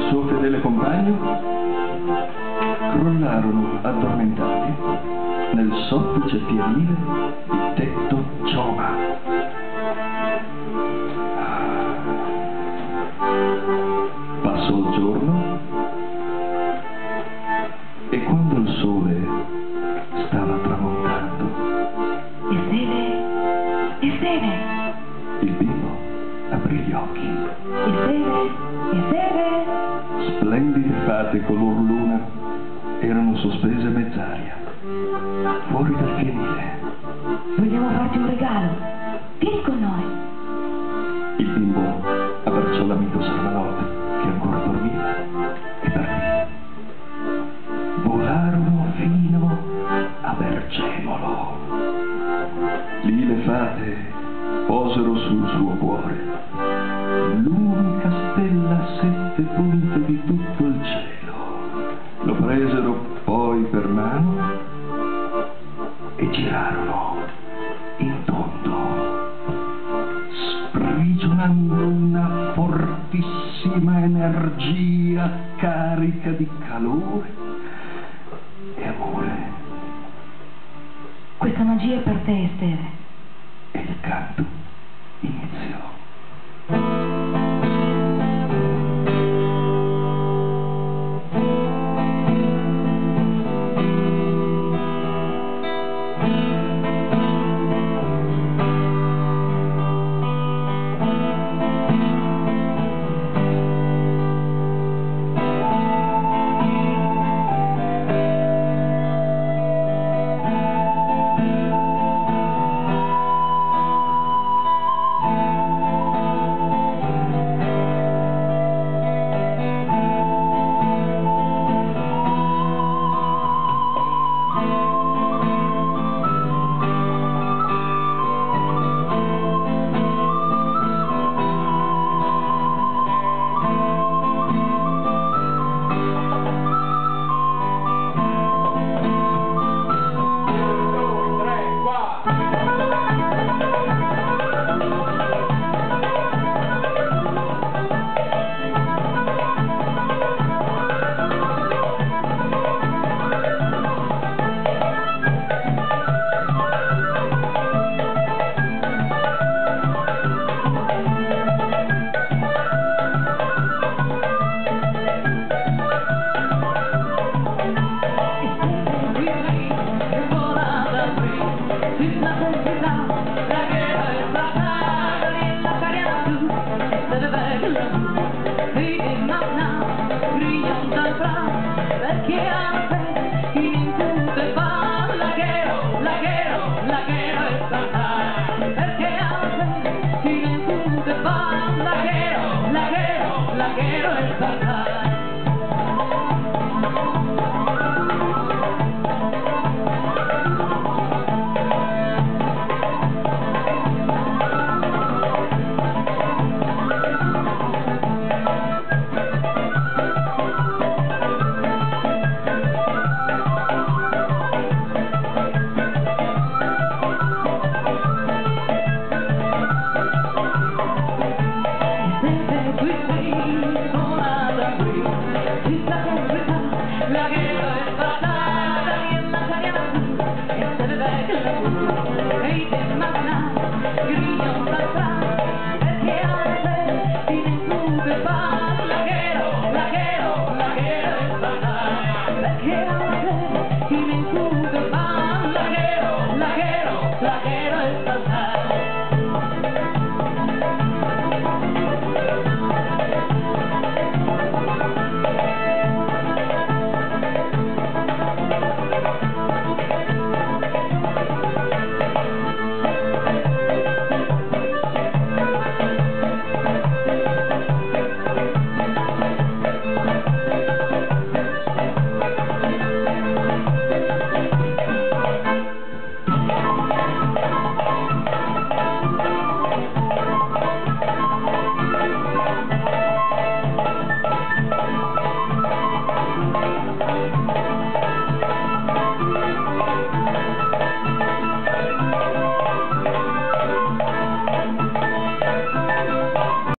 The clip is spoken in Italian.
suo fedele compagno crollarono addormentati nel soffice fienile di tetto Cioma. Passò il giorno e quando il sole stava tramontando, E seve, il bimbo aprì gli occhi. e seve, Splendide fate color luna erano sospese a mezz'aria, fuori dal fienile. vogliamo farti un regalo, vieni con noi. Il bimbo abbracciò l'amico Servanotte, che ancora dormiva, e partì. Volarono fino a Bergemolo. Lì le fate posero sul suo cuore l'unica stella a 7 punte di tutto il cielo. Lo presero poi per mano e girarono in tondo, sprigionando una fortissima energia carica di calore e amore. Questa magia è per te, Esteve. E il canto iniziò. La quiero esta